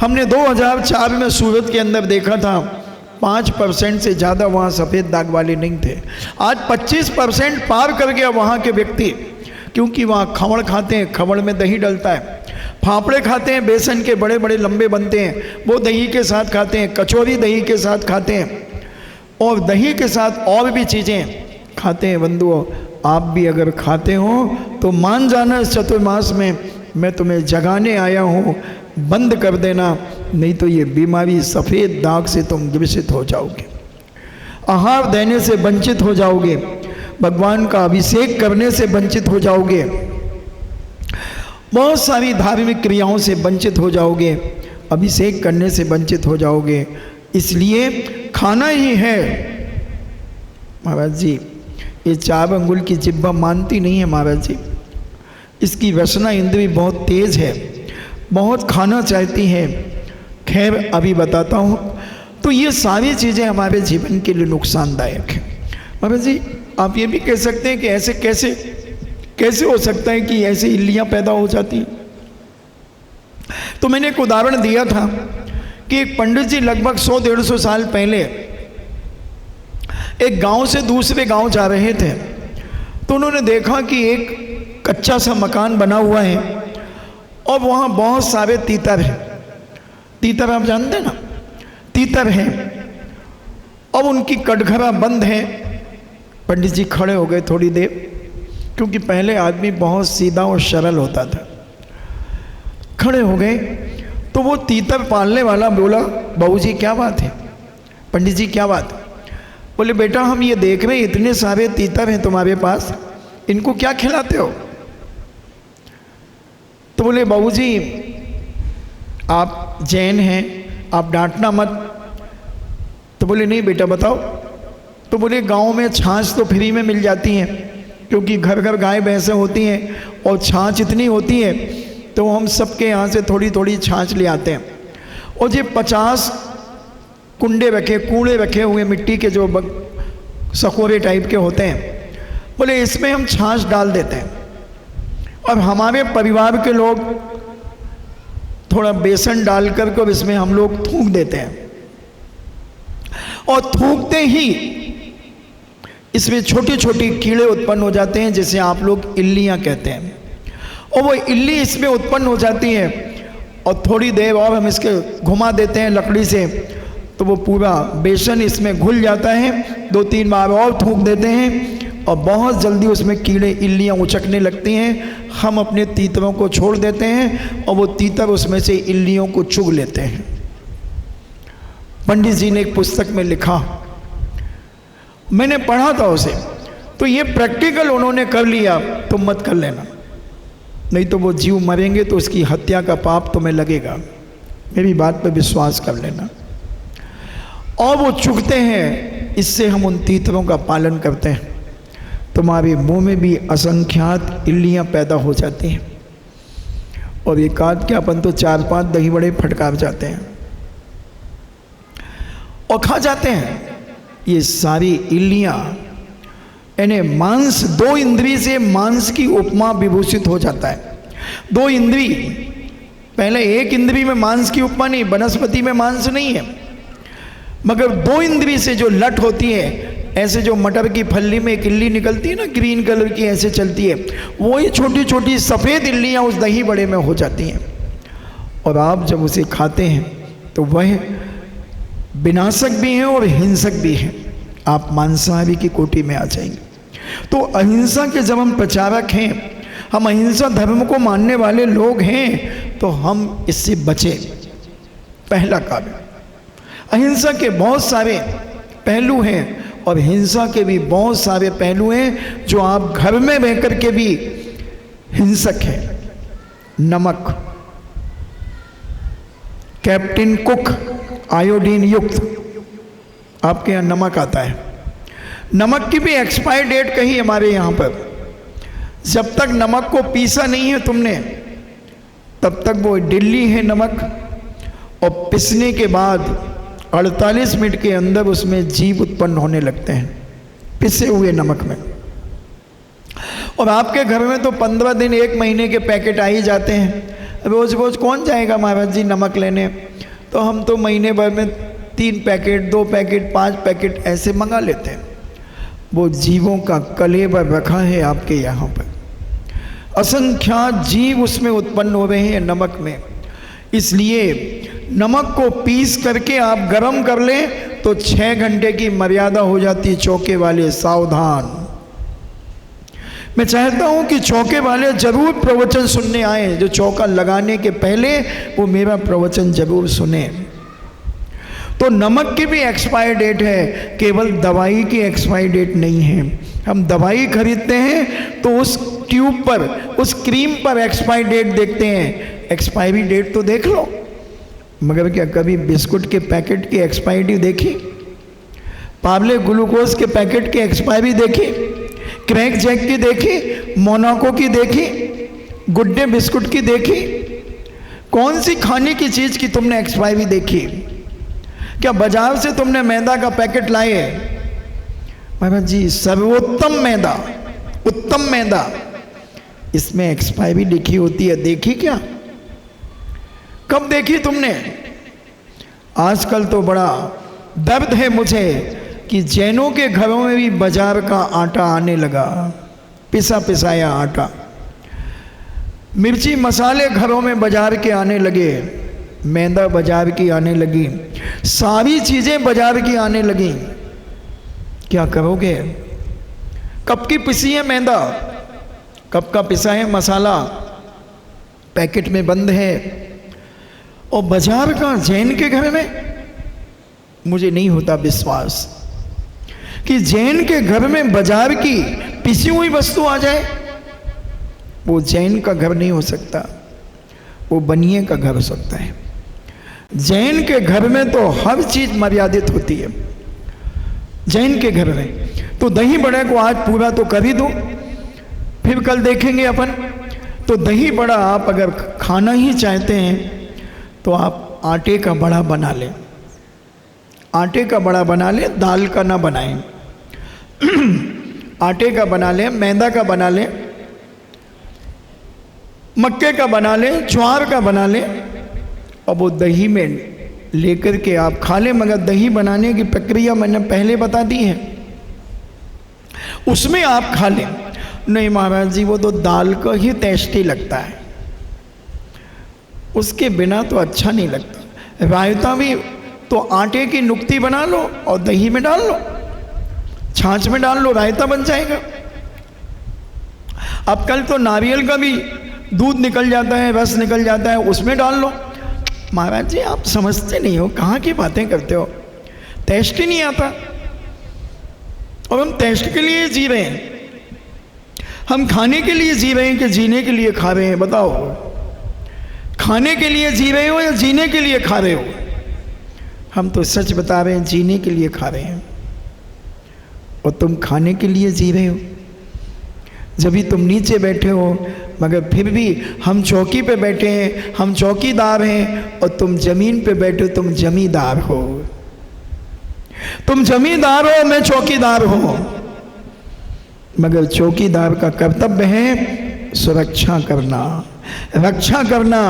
हमने 2004 में सूरत के अंदर देखा था 5% से ज़्यादा वहाँ सफ़ेद दाग वाले नहीं थे। आज 25% पार कर गया वहाँ के व्यक्ति, क्योंकि वहाँ खवड़ खाते हैं, खवड़ में दही डलता है। फाफड़े खाते हैं, बेसन के बड़े बड़े लंबे बनते हैं, वो दही के साथ खाते हैं। कचौरी दही के साथ खाते हैं, और दही के साथ और भी चीज़ें खाते हैं। बंधुओं, आप भी अगर खाते हो तो मान जाना इस चतुर्मास में मैं तुम्हें जगाने आया हूँ, बंद कर देना, नहीं तो ये बीमारी सफ़ेद दाग से तुम ग्रसित हो जाओगे, आहार देने से वंचित हो जाओगे, भगवान का अभिषेक करने से वंचित हो जाओगे, बहुत सारी धार्मिक क्रियाओं से वंचित हो जाओगे, अभिषेक करने से वंचित हो जाओगे। इसलिए खाना ही है। महाराज जी ये 4 अंगुल की जिह्वा मानती नहीं है महाराज जी, इसकी रसना इंद्रिय बहुत तेज़ है, बहुत खाना चाहती है। खैर अभी बताता हूँ। तो ये सारी चीज़ें हमारे जीवन के लिए नुकसानदायक है। महाराज जी आप ये भी कह सकते हैं कि ऐसे कैसे हो सकता है कि ऐसी इल्लियाँ पैदा हो जाती? तो मैंने एक उदाहरण दिया था कि एक पंडित जी लगभग 100-150 साल पहले एक गांव से दूसरे गांव जा रहे थे, तो उन्होंने देखा कि एक कच्चा सा मकान बना हुआ है और वहाँ बहुत सारे तीतर हैं। तीतर आप जानते हैं ना, तीतर हैं, अब उनकी कटघरा बंद है। पंडित जी खड़े हो गए थोड़ी देर, क्योंकि पहले आदमी बहुत सीधा और सरल होता था। खड़े हो गए तो वो तीतर पालने वाला बोला, बहू जी क्या बात है? पंडित जी क्या बात? बोले बेटा हम ये देख रहे हैं इतने सारे तीतर हैं तुम्हारे पास, इनको क्या खिलाते हो? तो बोले बहू जी आप जैन हैं, आप डांटना मत। तो बोले नहीं बेटा बताओ। तो बोले गांव में छाछ तो फ्री में मिल जाती हैं, क्योंकि घर घर गाय भैंसें होती हैं और छाछ इतनी होती है तो हम सबके यहाँ से थोड़ी थोड़ी छाछ ले आते हैं। और ये 50 कुंडे रखे, कूड़े रखे हुए मिट्टी के जो सकोरे टाइप के होते हैं, बोले इसमें हम छाछ डाल देते हैं और हमारे परिवार के लोग थोड़ा बेसन डाल कर इसमें हम लोग थूक देते हैं, और थूकते ही इसमें छोटे छोटे कीड़े उत्पन्न हो जाते हैं, जिसे आप लोग इल्लियाँ कहते हैं। और वो इल्ली इसमें उत्पन्न हो जाती है और थोड़ी देर और हम इसके घुमा देते हैं लकड़ी से, तो वो पूरा बेसन इसमें घुल जाता है। 2-3 बार और थूक देते हैं और बहुत जल्दी उसमें कीड़े इल्लियाँ उचकने लगती हैं। हम अपने तीतरों को छोड़ देते हैं और वो तीतर उसमें से इल्लियों को चुग लेते हैं। पंडित जी ने एक पुस्तक में लिखा, मैंने पढ़ा था उसे, तो ये प्रैक्टिकल उन्होंने कर लिया, तो मत कर लेना, नहीं तो वो जीव मरेंगे तो उसकी हत्या का पाप तुम्हें लगेगा। मेरी बात पर विश्वास कर लेना। और वो चुकते हैं, इससे हम उन तीतरों का पालन करते हैं। तुम्हारे मुंह में भी असंख्यात इल्लियाँ पैदा हो जाती हैं, और एक आध क्या अपन तो 4-5 दही बड़े फटकार जाते हैं और खा जाते हैं। ये सारी इल्लियाँ यानी मांस, 2 इंद्री से मांस की उपमा विभूषित हो जाता है। 2 इंद्री, पहले 1 इंद्री में मांस की उपमा नहीं, वनस्पति में मांस नहीं है, मगर 2 इंद्री से जो लट होती है, ऐसे जो मटर की फल्ली में एक इल्ली निकलती है ना, ग्रीन कलर की ऐसे चलती है, वो ही छोटी छोटी सफ़ेद इल्लियाँ उस दही बड़े में हो जाती हैं। और आप जब उसे खाते हैं तो वह विनाशक भी हैं और हिंसक भी हैं। आप मांसाहारी की कोटि में आ जाएंगे। तो अहिंसा के जब हम प्रचारक हैं, हम अहिंसा धर्म को मानने वाले लोग हैं, तो हम इससे बचें। पहला कार्य, अहिंसा के बहुत सारे पहलू हैं और हिंसा के भी बहुत सारे पहलू हैं जो आप घर में रह कर के भी हिंसक हैं। नमक, कैप्टन कुक आयोडीन युक्त, आपके यहाँ नमक आता है। नमक की भी एक्सपायर डेट कही हमारे यहाँ पर। जब तक नमक को पीसा नहीं है तुमने, तब तक वो डिल्ली है नमक, और पिसने के बाद 48 मिनट के अंदर उसमें जीव उत्पन्न होने लगते हैं, पिसे हुए नमक में। और आपके घर में तो 15 दिन 1 महीने के पैकेट आ ही जाते हैं। रोज़ रोज़ कौन जाएगा महाराज जी नमक लेने, तो हम तो महीने भर में 3 पैकेट, 2 पैकेट, 5 पैकेट ऐसे मंगा लेते हैं। वो जीवों का कलेवर रखा है आपके यहाँ पर, असंख्यात जीव उसमें उत्पन्न हो रहे हैं नमक में। इसलिए नमक को पीस करके आप गरम कर लें तो 6 घंटे की मर्यादा हो जाती है। चौके वाले सावधान। मैं चाहता हूं कि चौके वाले जरूर प्रवचन सुनने आए, जो चौका लगाने के पहले वो मेरा प्रवचन जरूर सुने। तो नमक की भी एक्सपायर डेट है, केवल दवाई की एक्सपायर डेट नहीं है। हम दवाई खरीदते हैं तो उस ट्यूब पर, उस क्रीम पर एक्सपायर डेट देखते हैं। एक्सपायरी डेट तो देख लो, मगर क्या कभी बिस्कुट के पैकेट की एक्सपायरी देखी? पार्ले ग्लूकोज के पैकेट की एक्सपायरी देखी? क्रैक जैक की देखी? मोनाको की देखी? गुड्डे बिस्कुट की देखी? कौन सी खाने की चीज की तुमने एक्सपायरी देखी? क्या बाजार से तुमने मैदा का पैकेट लाए? महाराज जी सर्वोत्तम मैदा, उत्तम मैदा, इसमें एक्सपायरी लिखी होती है, देखी क्या? कब देखी तुमने? आजकल तो बड़ा दर्द है मुझे कि जैनों के घरों में भी बाजार का आटा आने लगा, पिसा पिसाया आटा। मिर्ची मसाले घरों में बाजार के आने लगे, मैदा बाजार की आने लगी, सारी चीजें बाजार की आने लगी। क्या करोगे? कब की पिसी है मैदा, कब का पिसा है मसाला, पैकेट में बंद है, और बाजार का जैन के घर में? मुझे नहीं होता विश्वास कि जैन के घर में बाजार की पिसी हुई वस्तु आ जाए। वो जैन का घर नहीं हो सकता, वो बनिए का घर हो सकता है। जैन के घर में तो हर चीज मर्यादित होती है। जैन के घर में तो दही बड़े को आज पूरा तो कर ही दो, फिर कल देखेंगे अपन। तो दही बड़ा आप अगर खाना ही चाहते हैं तो आप आटे का बड़ा बना लें, आटे का बड़ा बना लें, दाल का ना बनाएं। आटे का बना लें, मैदा का बना लें, मक्के का बना लें, ज्वार का बना लें, और वो दही में लेकर के आप खा लें। मगर दही बनाने की प्रक्रिया मैंने पहले बता दी है, उसमें आप खा लें। नहीं महाराज जी वो तो दाल का ही टेस्टी लगता है, उसके बिना तो अच्छा नहीं लगता। रायता भी तो आटे की नुक्ती बना लो और दही में डाल लो, छाछ में डाल लो, रायता बन जाएगा। अब कल तो नारियल का भी दूध निकल जाता है, रस निकल जाता है, उसमें डाल लो। महाराज जी आप समझते नहीं हो, कहाँ की बातें करते हो, टेस्ट ही नहीं आता। और हम टेस्ट के लिए जी रहे हैं, हम खाने के लिए जी रहे हैं कि जीने के लिए खा रहे हैं? बताओ, खाने के लिए जी रहे हो या जीने के लिए खा रहे हो? हम तो सच बता रहे हैं, जीने के लिए खा रहे हैं। और तुम खाने के लिए जी रहे हो, जब भी तुम नीचे बैठे हो, मगर फिर भी हम चौकी पे बैठे हैं, हम चौकीदार हैं, और तुम जमीन पे बैठे हो, तुम जमींदार हो। तुम जमींदार हो, मैं चौकीदार हूं। मगर चौकीदार का कर्तव्य है सुरक्षा करना, रक्षा करना।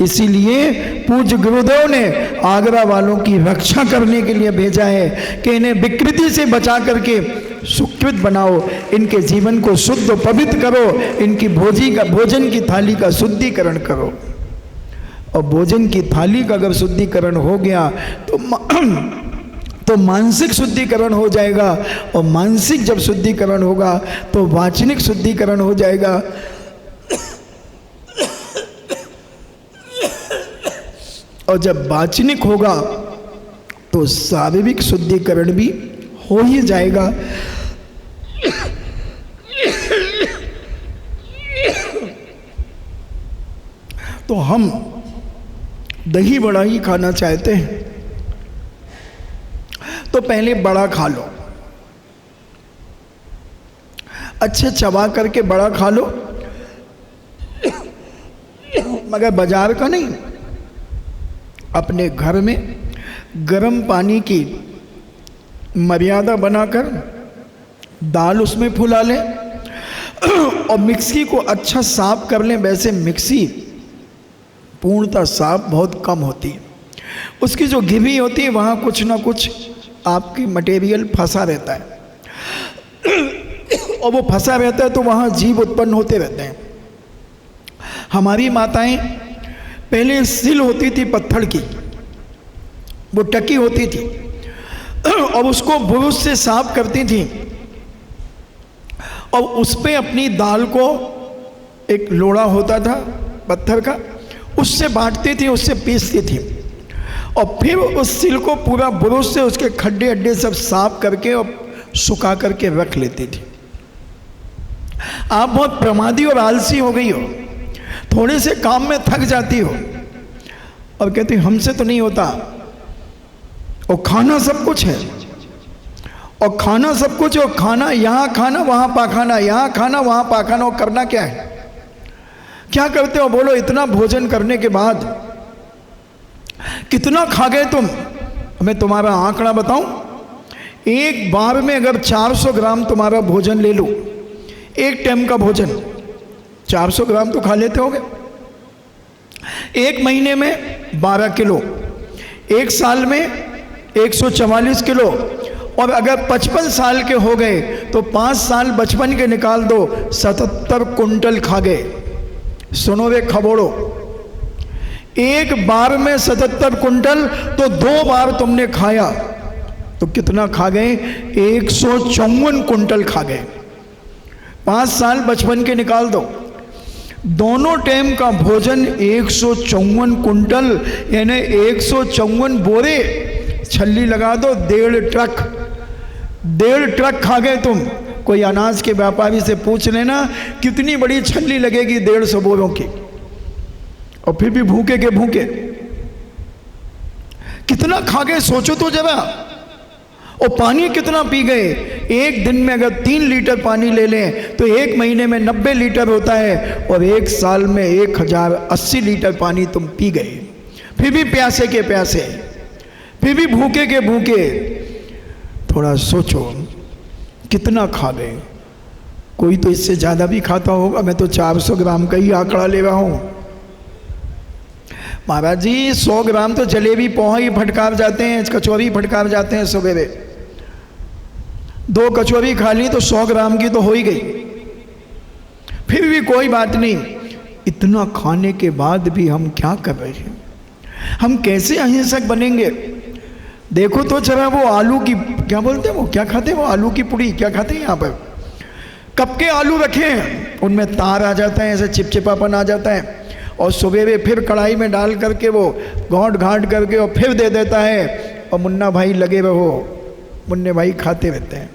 इसीलिए पूज्य गुरुदेव ने आगरा वालों की रक्षा करने के लिए भेजा है कि इन्हें विकृति से बचा करके सुकृत बनाओ, इनके जीवन को शुद्ध पवित्र करो, इनकी भोजन की थाली का शुद्धिकरण करो। और भोजन की थाली का अगर शुद्धिकरण हो गया तो मानसिक शुद्धिकरण हो जाएगा, और मानसिक जब शुद्धिकरण होगा तो वाचनिक शुद्धिकरण हो जाएगा, और जब वाचनिक होगा तो शारीरिक शुद्धिकरण भी हो ही जाएगा। तो हम दही बड़ा ही खाना चाहते हैं, तो पहले बड़ा खा लो, अच्छे चबा करके बड़ा खा लो, मगर बाजार का नहीं। अपने घर में गर्म पानी की मर्यादा बनाकर दाल उसमें फुला लें और मिक्सी को अच्छा साफ कर लें। वैसे मिक्सी पूर्णतः साफ बहुत कम होती है, उसकी जो घिवी होती है वहाँ कुछ ना कुछ आपकी मटेरियल फंसा रहता है, और वो फंसा रहता है तो वहाँ जीव उत्पन्न होते रहते हैं। हमारी माताएं पहले सिल होती थी पत्थर की, वो टकी होती थी, और उसको बुरुश से साफ करती थी, और उस पे अपनी दाल को, एक लोड़ा होता था पत्थर का, उससे बांटती थी, उससे पीसती थी, और फिर उस सिल को पूरा बुरुश से उसके खड्डे अड्डे सब साफ करके और सुखा करके रख लेती थी। आप बहुत प्रमादी और आलसी हो गई हो, थोड़े से काम में थक जाती हो और कहती हमसे तो नहीं होता। और खाना सब कुछ है, और खाना सब कुछ, और खाना यहाँ खाना वहाँ पाखाना, यहाँ खाना वहाँ पाखाना, और करना क्या है? क्या करते हो बोलो? इतना भोजन करने के बाद कितना खा गए तुम? मैं तुम्हारा आंकड़ा बताऊं, एक बार में अगर 400 ग्राम तुम्हारा भोजन ले लो, एक टाइम का भोजन 400 ग्राम तो खा लेते होगे। एक महीने में 12 किलो, एक साल में 144 किलो, और अगर 55 साल के हो गए तो 5 साल बचपन के निकाल दो, 77 कुंटल खा गए। सुनो रे खबोड़ो, एक बार में 77 कुंटल, तो 2 बार तुमने खाया तो कितना खा गए? 154 कुंटल खा गए। 5 साल बचपन के निकाल दो, दोनों टाइम का भोजन 154 कुंटल, यानी 154 बोरे, छल्ली लगा दो 1.5 ट्रक खा गए तुम। कोई अनाज के व्यापारी से पूछ लेना कितनी बड़ी छल्ली लगेगी 150 बोरों की, और फिर भी भूखे के भूखे कितना खा गए सोचो तो जरा। और पानी कितना पी गए? एक दिन में अगर 3 लीटर पानी ले लें तो एक महीने में 90 लीटर होता है, और एक साल में 1080 लीटर पानी तुम पी गए, फिर भी प्यासे के प्यासे, फिर भी भूखे के भूखे। थोड़ा सोचो कितना खा गए। कोई तो इससे ज़्यादा भी खाता होगा, मैं तो 400 ग्राम का ही आंकड़ा ले रहा हूँ। महाराज जी 100 ग्राम तो जलेबी पोहा ही फटकार जाते हैं, कचौरी फटकार जाते हैं सवेरे। 2 कचौरी खा ली तो 100 ग्राम की तो हो ही गई। फिर भी कोई बात नहीं, इतना खाने के बाद भी हम क्या कर रहे हैं? हम कैसे अहिंसक बनेंगे? देखो तो जरा वो आलू की, क्या बोलते हैं वो, क्या खाते हैं वो, आलू की पुड़ी क्या खाते हैं यहाँ पर? कब के आलू रखे हैं, उनमें तार आ जाता है, ऐसे चिपचिपापन आ जाता है, और सवेरे फिर कढ़ाई में डाल करके वो घाट घाट करके और फिर दे देता है, और मुन्ना भाई लगे रहो, मुन्ने भाई खाते रहते हैं।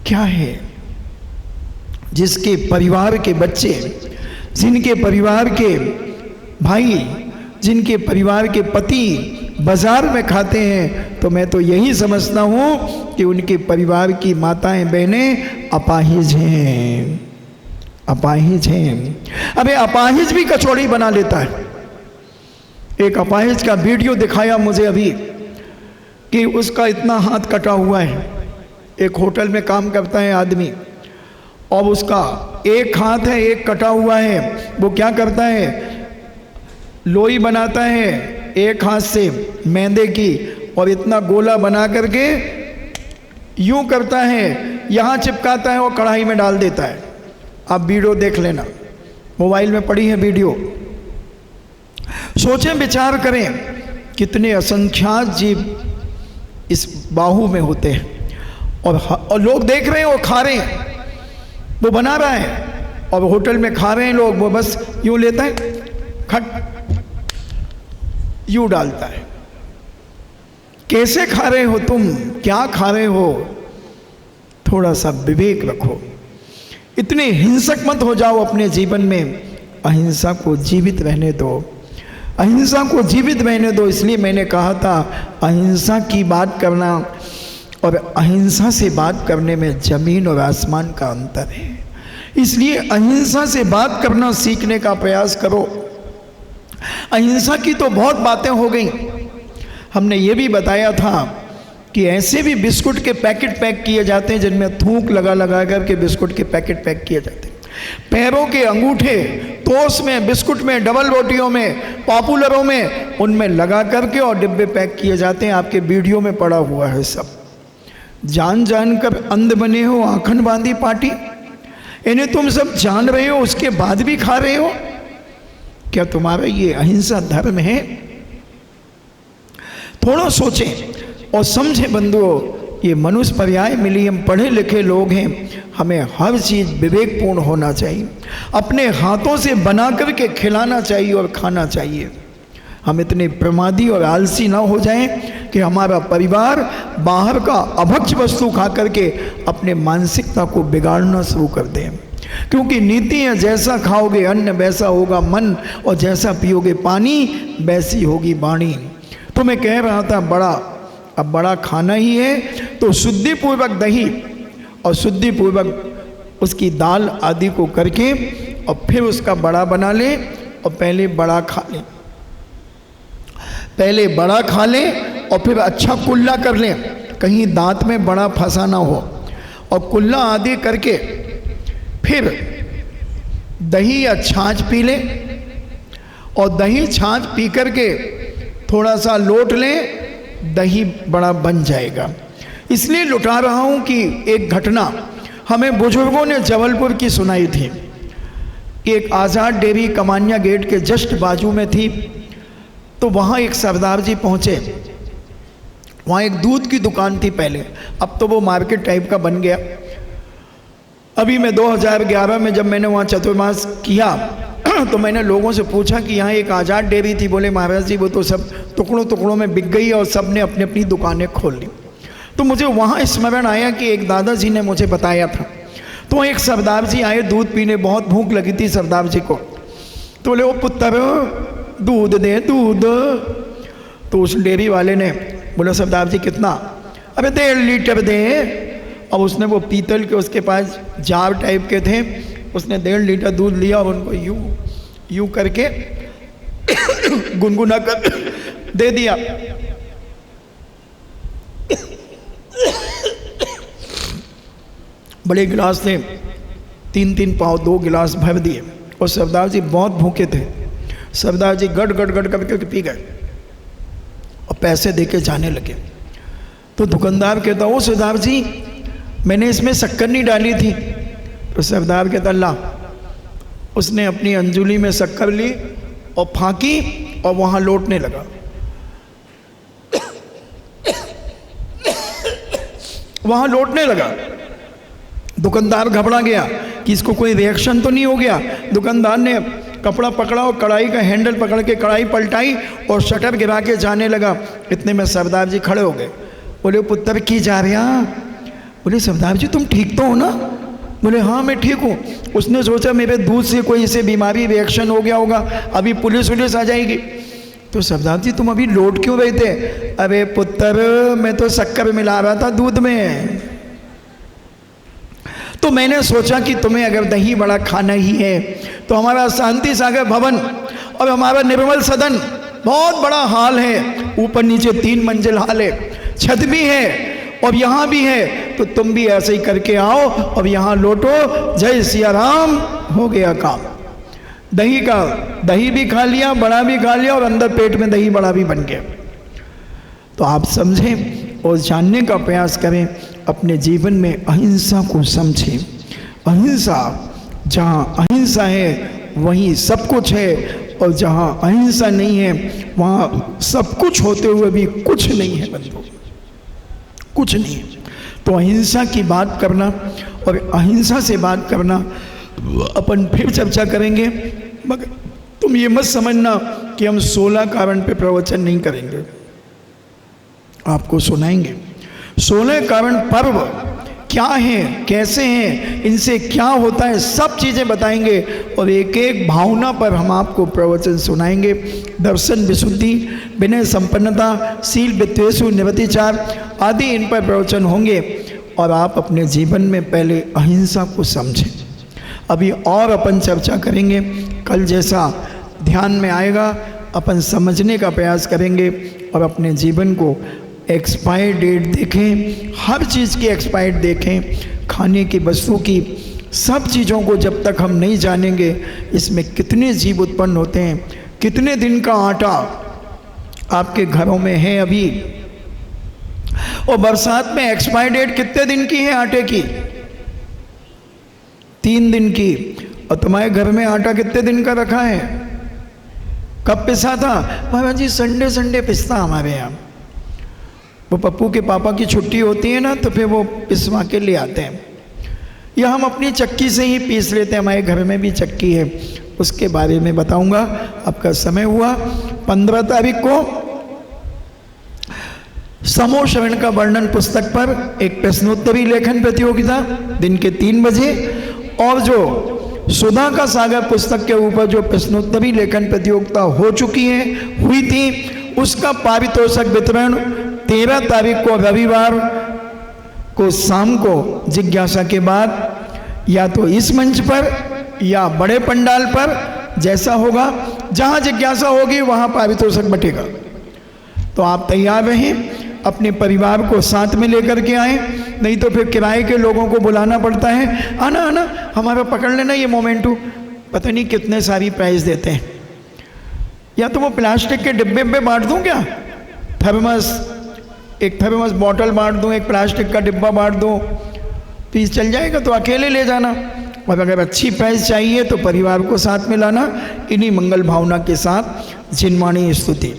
क्या है? जिसके परिवार के बच्चे, जिनके परिवार के भाई, जिनके परिवार के पति बाजार में खाते हैं, तो मैं तो यही समझता हूँ कि उनके परिवार की माताएं बहनें अपाहिज हैं, अपाहिज हैं। अबे अपाहिज भी कचौड़ी बना लेता है। एक अपाहिज का वीडियो दिखाया मुझे अभी कि उसका इतना हाथ कटा हुआ है। एक होटल में काम करता है आदमी, और उसका एक हाथ है, एक कटा हुआ है। वो क्या करता है, लोई बनाता है एक हाथ से मैदे की, और इतना गोला बना करके यूं करता है, यहाँ चिपकाता है और कढ़ाई में डाल देता है। आप वीडियो देख लेना, मोबाइल में पड़ी है वीडियो। सोचें, विचार करें, कितने असंख्यात जीव इस बाहु में होते हैं, और लोग देख रहे हैं, वो खा रहे हैं। वो बना रहा है और होटल में खा रहे हैं लोग, वो बस यूं लेता है, खट यूं डालता है। कैसे खा रहे हो तुम, क्या खा रहे हो? थोड़ा सा विवेक रखो। इतने हिंसक मत हो जाओ अपने जीवन में। अहिंसा को जीवित रहने दो, अहिंसा को जीवित रहने दो। इसलिए मैंने कहा था, अहिंसा की बात करना और अहिंसा से बात करने में जमीन और आसमान का अंतर है। इसलिए अहिंसा से बात करना सीखने का प्रयास करो। अहिंसा की तो बहुत बातें हो गई। हमने ये भी बताया था कि ऐसे भी बिस्कुट के पैकेट पैक किए जाते हैं जिनमें थूक लगा लगा करके बिस्कुट के पैकेट पैक किए जाते हैं। पैरों के अंगूठे टोस्ट में, बिस्कुट में, डबल रोटियों में, पॉपुलरों में, उनमें लगा करके और डिब्बे पैक किए जाते हैं। आपके वीडियो में पड़ा हुआ है सब। जान जान कर अंध बने हो, आंखन बांधी पाटी। इन्हें तुम सब जान रहे हो, उसके बाद भी खा रहे हो। क्या तुम्हारा ये अहिंसा धर्म है? थोड़ा सोचें और समझें बंधुओं, ये मनुष्य पर्याय मिली, हम पढ़े लिखे लोग हैं, हमें हर चीज़ विवेकपूर्ण होना चाहिए। अपने हाथों से बना करके खिलाना चाहिए और खाना चाहिए। हम इतने प्रमादी और आलसी ना हो जाएं कि हमारा परिवार बाहर का अभक्ष वस्तु खा करके अपने मानसिकता को बिगाड़ना शुरू कर दें। क्योंकि नीति है, जैसा खाओगे अन्न वैसा होगा मन, और जैसा पियोगे पानी वैसी होगी वाणी। तो मैं कह रहा था, अब बड़ा खाना ही है तो शुद्धिपूर्वक दही और शुद्धिपूर्वक उसकी दाल आदि को करके और फिर उसका बड़ा बना ले, और पहले बड़ा खा ले, पहले बड़ा खा लें और फिर अच्छा कुल्ला कर लें, कहीं दांत में बड़ा फंसा ना हो। और कुल्ला आदि करके फिर दही या छाछ पी लें, और दही छाछ पी करके थोड़ा सा लौट लें, दही बड़ा बन जाएगा। इसलिए लुटा रहा हूँ कि एक घटना हमें बुजुर्गों ने जबलपुर की सुनाई थी। एक आज़ाद डेयरी कमानिया गेट के जस्ट बाजू में थी। तो वहाँ एक सरदार जी पहुँचे। वहाँ एक दूध की दुकान थी पहले, अब तो वो मार्केट टाइप का बन गया। अभी मैं 2011 में जब मैंने वहाँ चतुर्मास किया तो मैंने लोगों से पूछा कि यहाँ एक आज़ाद डेयरी थी। बोले महाराज जी वो तो सब टुकड़ों टुकड़ों में बिक गई और सब ने अपनी अपनी दुकानें खोल ली। तो मुझे वहाँ स्मरण आया कि एक दादाजी ने मुझे बताया था। तो एक सरदार जी आए दूध पीने, बहुत भूख लगी थी सरदार जी को। तो बोले, ओ पुत्र दूध दे दूध। तो उस डेयरी वाले ने बोला, सरदार जी कितना? अबे 1.5 लीटर दे। अब उसने वो पीतल के उसके पास जार टाइप के थे, उसने 1.5 लीटर दूध लिया और उनको यूं करके गुनगुना कर दे दिया। बड़े गिलास थे, 3-3 पाव 2 गिलास भर दिए। और सरदार जी बहुत भूखे थे। सरदार जी गड़ गड़ गड़ करके पी गए और पैसे देके जाने लगे। तो दुकानदार कहता, ओ सरदार जी मैंने इसमें शक्कर नहीं डाली थी। तो सरदार कहता, ला। उसने अपनी अंजुली में शक्कर ली और फांकी और वहाँ लौटने लगा। वहाँ लौटने लगा। दुकानदार घबरा गया कि इसको कोई रिएक्शन तो नहीं हो गया। दुकानदार ने कपड़ा पकड़ा और कढ़ाई का हैंडल पकड़ के कढ़ाई पलटाई और शटर गिरा के जाने लगा। इतने में सरदार जी खड़े हो गए। बोले, पुत्र की जा रहे हैं? बोले सरदार जी तुम ठीक तो हो ना? बोले हाँ मैं ठीक हूँ। उसने सोचा मेरे दूध से कोई इसे बीमारी रिएक्शन हो गया होगा, अभी पुलिस वुलिस आ जाएगी। तो सरदार जी तुम अभी लौट क्यों रहे थे? अरे पुत्र मैं तो शक्कर मिला रहा था दूध में, तो मैंने सोचा कि तुम्हें अगर दही बड़ा खाना ही है तो हमारा शांति सागर भवन और हमारा निर्मल सदन बहुत बड़ा हाल है, ऊपर नीचे 3 मंजिल हाल है, छत भी है और यहाँ भी है, तो तुम भी ऐसे ही करके आओ और यहाँ लौटो। जय सिया राम, हो गया काम। दही भी खा लिया, बड़ा भी खा लिया और अंदर पेट में दही बड़ा भी बन गया। तो आप समझें और जानने का प्रयास करें, अपने जीवन में अहिंसा को समझें। अहिंसा, जहाँ अहिंसा है वहीं सब कुछ है, और जहाँ अहिंसा नहीं है वहाँ सब कुछ होते हुए भी कुछ नहीं है बंधु, कुछ नहीं है। तो अहिंसा की बात करना और अहिंसा से बात करना अपन फिर चर्चा करेंगे, मगर तुम ये मत समझना कि हम 16 कारण पे प्रवचन नहीं करेंगे, आपको सुनाएंगे। 16 कारण पर्व क्या हैं, कैसे हैं, इनसे क्या होता है, सब चीज़ें बताएंगे और एक एक भावना पर हम आपको प्रवचन सुनाएंगे। दर्शन विशुद्धि, विनय संपन्नता, शील वित्तेषु निवृत्तिचार आदि इन पर प्रवचन होंगे और आप अपने जीवन में पहले अहिंसा को समझें। अभी और अपन चर्चा करेंगे, कल जैसा ध्यान में आएगा अपन समझने का प्रयास करेंगे और अपने जीवन को एक्सपायर डेट देखें, हर चीज़ की एक्सपायर देखें, खाने की वस्तु की, सब चीज़ों को जब तक हम नहीं जानेंगे इसमें कितने जीव उत्पन्न होते हैं, कितने दिन का आटा आपके घरों में है अभी, और बरसात में एक्सपायर डेट कितने दिन की है आटे की? 3 दिन की। और तुम्हारे घर में आटा कितने दिन का रखा है? कब पिसा था? महाराज जी संडे पिसता हमारे यहाँ, वो पप्पू के पापा की छुट्टी होती है ना, तो फिर वो पिसवा के ले आते हैं, या हम अपनी चक्की से ही पीस लेते हैं। हमारे घर में भी चक्की है, उसके बारे में बताऊंगा। आपका समय हुआ 15 तारीख को समूह श्रवण का वर्णन पुस्तक पर एक प्रश्नोत्तरी लेखन प्रतियोगिता दिन के 3 बजे, और जो सुधा का सागर पुस्तक के ऊपर जो प्रश्नोत्तरी लेखन प्रतियोगिता हो चुकी है, हुई थी, उसका पारितोषिक वितरण 13 तारीख को रविवार को शाम को जिज्ञासा के बाद या तो इस मंच पर या बड़े पंडाल पर, जैसा होगा, जहां जिज्ञासा होगी वहां पारितोषिक बटेगा। तो आप तैयार रहें, अपने परिवार को साथ में लेकर के आएं, नहीं तो फिर किराए के लोगों को बुलाना पड़ता है, आना आना हमारा पकड़ लेना ये मोमेंटू, पता नहीं कितने सारी प्राइज देते हैं। या तो वो प्लास्टिक के डिब्बे में बांट दूं क्या, एक थर्मस बॉटल बांट दूं, एक प्लास्टिक का डिब्बा बांट दूं, पीस चल जाएगा, तो अकेले ले जाना। और अगर अच्छी प्राइस चाहिए तो परिवार को साथ में लाना। इन्हीं मंगल भावना के साथ जिनवाणी स्तुति।